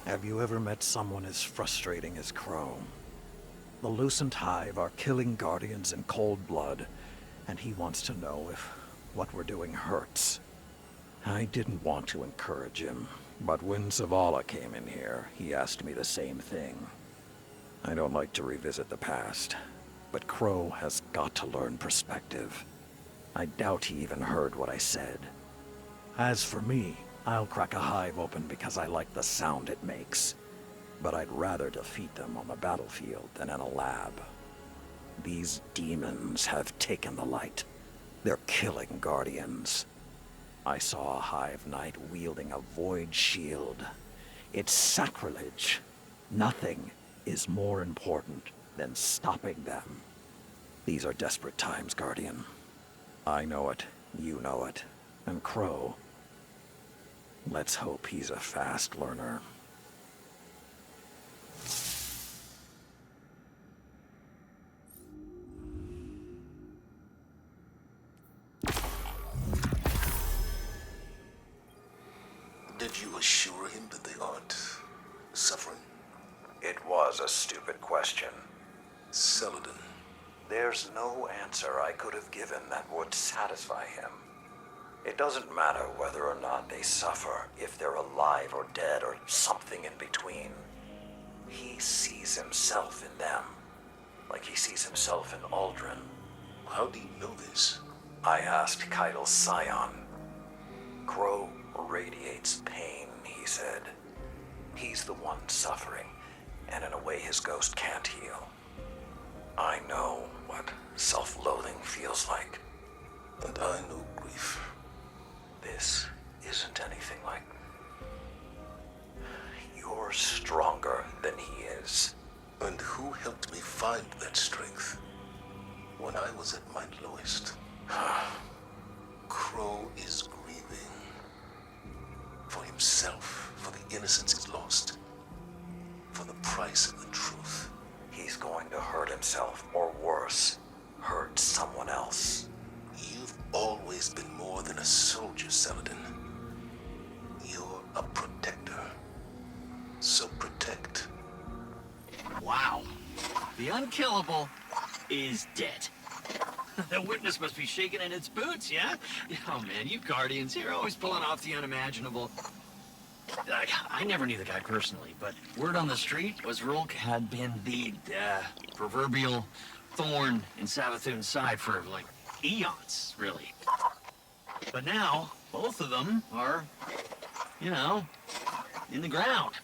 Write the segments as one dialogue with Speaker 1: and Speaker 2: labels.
Speaker 1: Have you ever met someone as frustrating as Crow? The Lucent Hive are killing Guardians in cold blood, and he wants to know if what we're doing hurts. I didn't want to encourage him, but when Zavala came in here, he asked me the same thing. I don't like to revisit the past, but Crow has got to learn perspective. I doubt he even heard what I said. As for me, I'll crack a hive open because I like the sound it makes. But I'd rather defeat them on the battlefield than in a lab. These demons have taken the light. They're killing Guardians. I saw a Hive Knight wielding a void shield. It's sacrilege. Nothing is more important than stopping them. These are desperate times, Guardian. I know it, you know it, and Crow. Let's hope he's a fast learner.
Speaker 2: Did you assure him that they aren't suffering?
Speaker 1: It was a stupid question.
Speaker 2: Saladin.
Speaker 1: There's no answer I could have given that would satisfy him. It doesn't matter whether or not they suffer, if they're alive or dead or something in between. He sees himself in them, like he sees himself in Aldrin.
Speaker 2: How do you know this?
Speaker 1: I asked Keidel's scion. Crow radiates pain, he said. He's the one suffering, and in a way his ghost can't heal. I know what self-loathing feels like.
Speaker 2: And I know grief.
Speaker 1: This isn't anything like... You're stronger than he is.
Speaker 2: And who helped me find that strength? When I was at my lowest. Crow is grieving. For himself, for the innocence he's lost. For the price of the truth.
Speaker 1: He's going to hurt himself, or worse, hurt someone else.
Speaker 2: You've always been more than a soldier, Saladin. You're a protector. So protect.
Speaker 3: Wow. The unkillable is dead. The witness must be shaking in its boots, yeah? Oh man, you Guardians, you're always pulling off the unimaginable. I never knew the guy personally, but word on the street was Rolk had been the proverbial thorn in Savathun's side for, like, eons, really. But now, both of them are, you know, in the ground,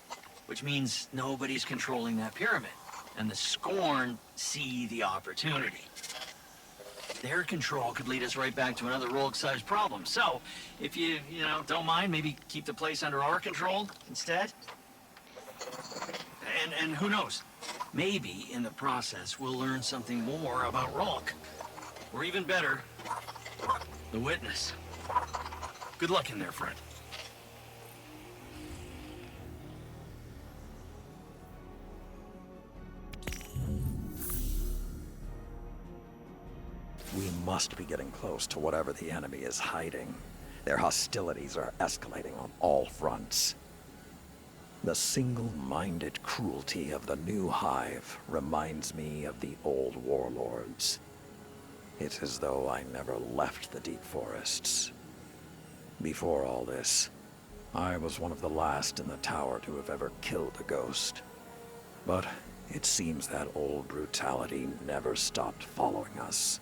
Speaker 3: which means nobody's controlling that pyramid, and the Scorn see the opportunity. Their control could lead us right back to another Rolk-sized problem. So, if you don't mind, maybe keep the place under our control instead? And who knows? Maybe, in the process, we'll learn something more about Rolk. Or even better, the witness. Good luck in there, friend.
Speaker 1: We must be getting close to whatever the enemy is hiding. Their hostilities are escalating on all fronts. The single-minded cruelty of the new hive reminds me of the old warlords. It's as though I never left the deep forests. Before all this, I was one of the last in the tower to have ever killed a ghost. But it seems that old brutality never stopped following us.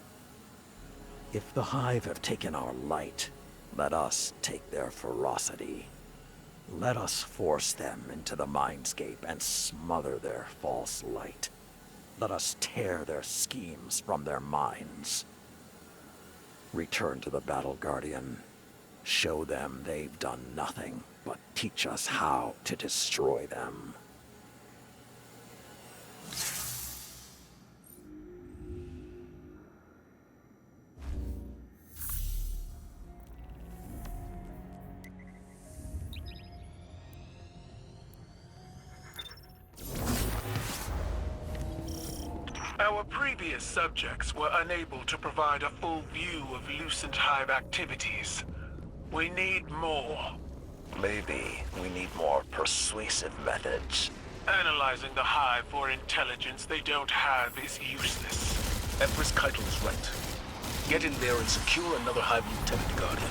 Speaker 1: If the Hive have taken our light, let us take their ferocity. Let us force them into the mindscape and smother their false light. Let us tear their schemes from their minds. Return to the Battle Guardian. Show them they've done nothing but teach us how to destroy them.
Speaker 4: Our previous subjects were unable to provide a full view of Lucent Hive activities. We need more.
Speaker 5: Maybe we need more persuasive methods.
Speaker 4: Analyzing the Hive for intelligence they don't have is useless.
Speaker 2: Empress Keitel is right. Get in there and secure another Hive Lieutenant Guardian.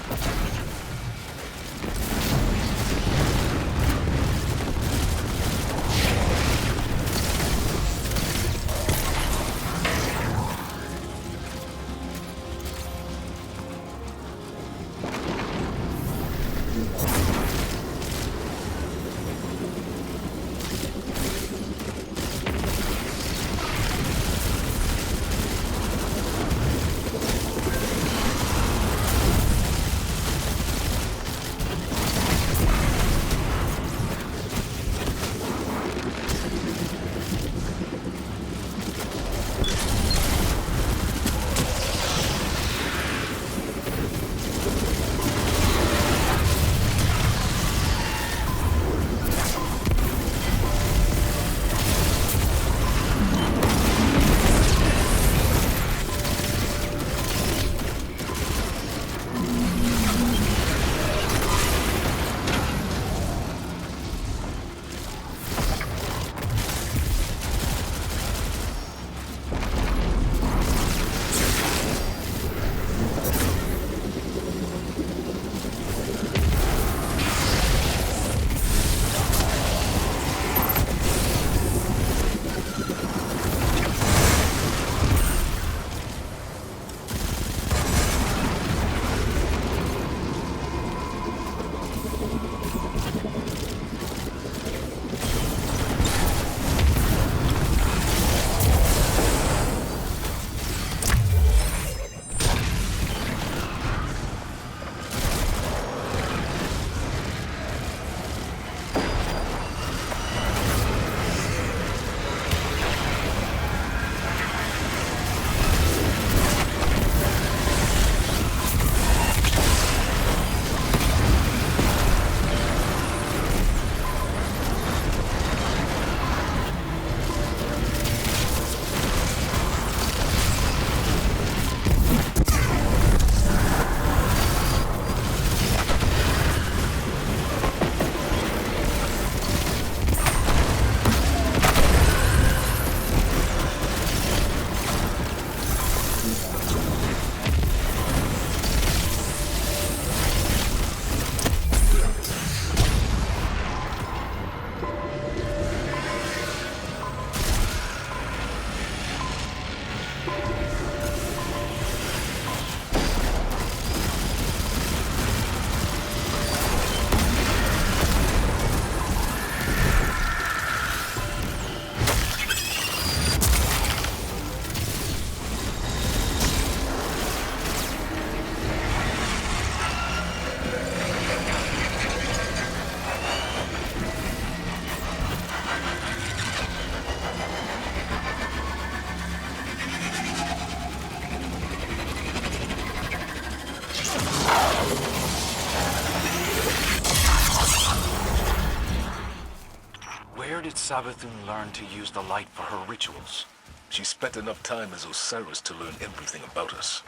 Speaker 6: Where did Savathun learn to use the light for her rituals?
Speaker 2: She spent enough time as Osiris to learn everything about us.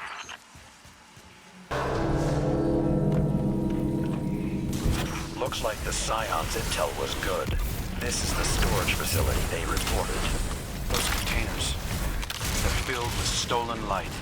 Speaker 1: Looks like the Scion's intel was good. This is the storage facility they reported.
Speaker 6: Those containers, they're filled with stolen light.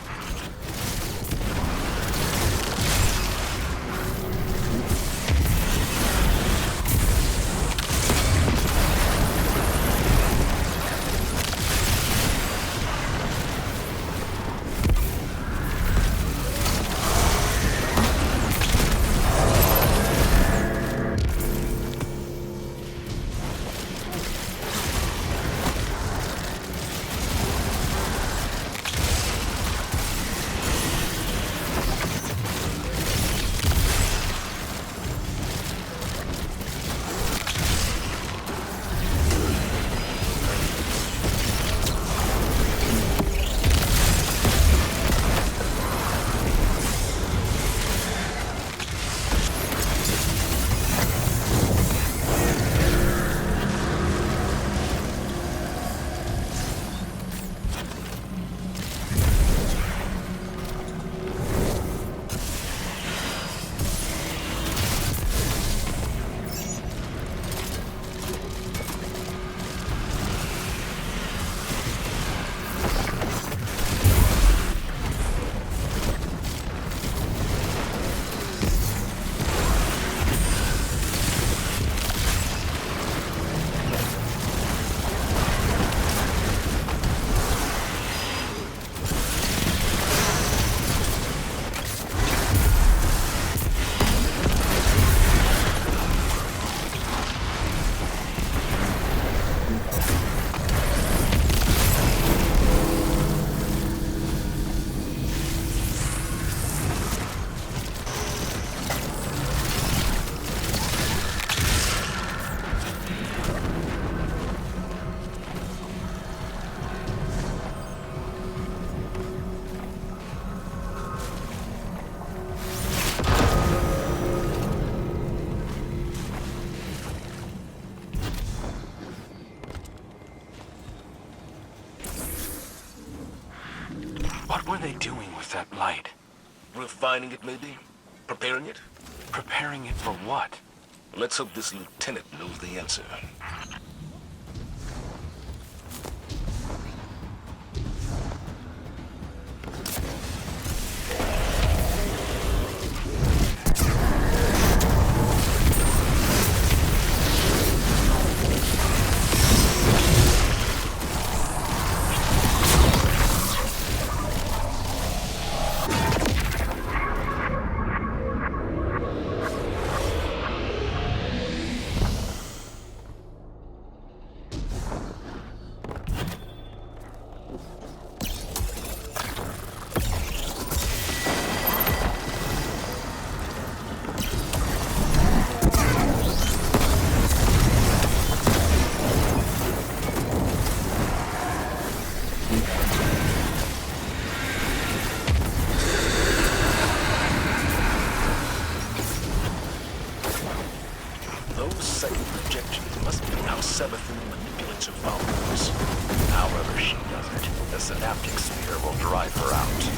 Speaker 6: doing with that light?
Speaker 2: Refining it, maybe? Preparing it?
Speaker 6: Preparing it for what?
Speaker 2: Let's hope this lieutenant knows the answer. Those second projections must be how Sabathun manipulates her followers.
Speaker 5: However she does it, the synaptic sphere will drive her out.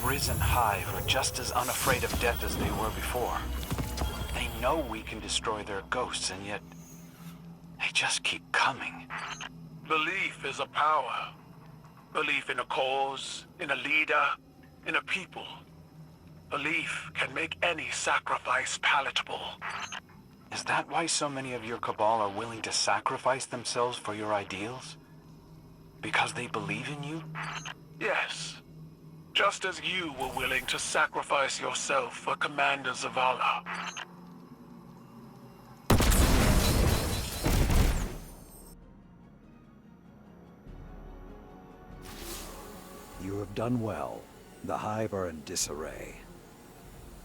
Speaker 6: Risen Hive are just as unafraid of death as they were before. They know we can destroy their ghosts, and yet they just keep coming.
Speaker 4: Belief is a power. Belief in a cause, in a leader, in a people. Belief can make any sacrifice palatable.
Speaker 6: Is that why so many of your Cabal are willing to sacrifice themselves for your ideals? Because they believe in you?
Speaker 4: Yes. Just as you were willing to sacrifice yourself for Commander Zavala.
Speaker 1: You have done well. The Hive are in disarray.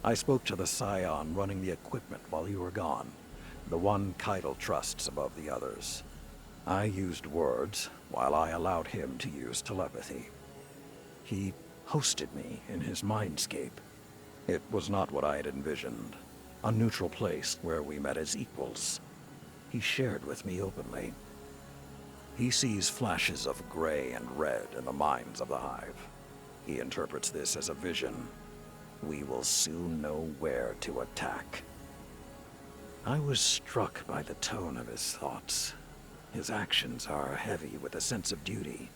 Speaker 1: I spoke to the Scion running the equipment while you were gone, the one Keitel trusts above the others. I used words, while I allowed him to use telepathy. He hosted me in his mindscape. It was not what I had envisioned. A neutral place where we met as equals. He shared with me openly. He sees flashes of gray and red in the minds of the Hive. He interprets this as a vision. We will soon know where to attack. I was struck by the tone of his thoughts. His actions are heavy with a sense of duty.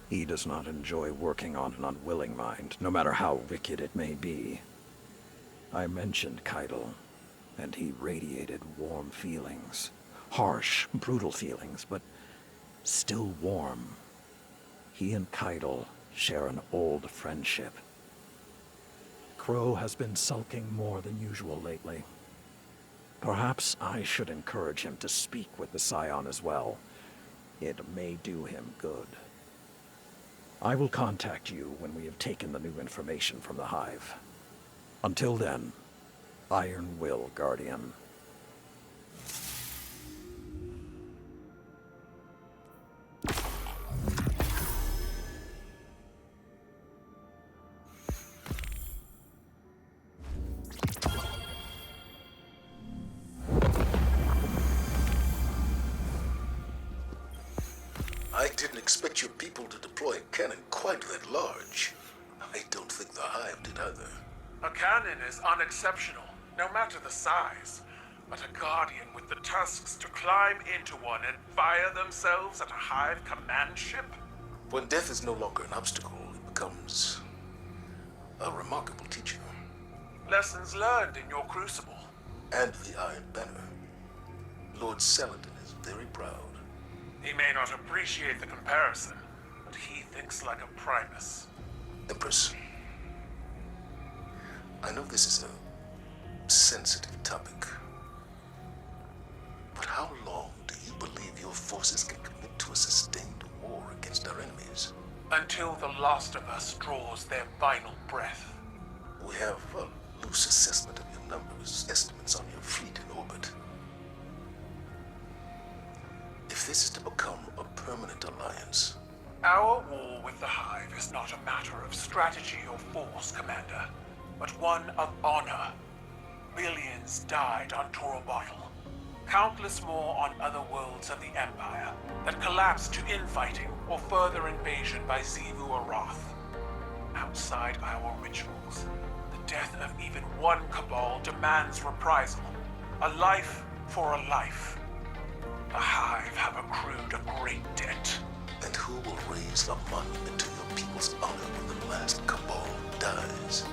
Speaker 1: He does not enjoy working on an unwilling mind, no matter how wicked it may be. I mentioned Keitel, and he radiated warm feelings. Harsh, brutal feelings, but still warm. He and Keitel share an old friendship. Crow has been sulking more than usual lately. Perhaps I should encourage him to speak with the Scion as well. It may do him good. I will contact you when we have taken the new information from the Hive. Until then, Iron Will, Guardian.
Speaker 2: didn't expect your people to deploy a cannon quite that large. I don't think the Hive did either.
Speaker 4: A cannon is unexceptional, no matter the size. But a Guardian with the tusks to climb into one and fire themselves at a Hive command ship?
Speaker 2: When death is no longer an obstacle, it becomes a remarkable teacher.
Speaker 4: Lessons learned in your crucible.
Speaker 2: And the Iron Banner. Lord Saladin is very proud.
Speaker 4: He may not appreciate the comparison, but he thinks like a Primus.
Speaker 2: Empress, I know this is a sensitive topic, but how long do you believe your forces can commit to a sustained war against our enemies?
Speaker 4: Until the last of us draws their final breath.
Speaker 2: We have a loose assessment of your numbers, estimates on your fleet in orbit. If this is to become a permanent alliance,
Speaker 4: Our war with the Hive is not a matter of strategy or force, Commander, but one of honor. Billions died on Torobottle. Countless more on other worlds of the Empire that collapsed to infighting or further invasion by Xivu Arath. Outside our rituals, the death of even one Cabal demands reprisal. A life for a life. The Hive have accrued a great debt.
Speaker 2: and who will raise a monument to your people's honor when the last Cabal dies?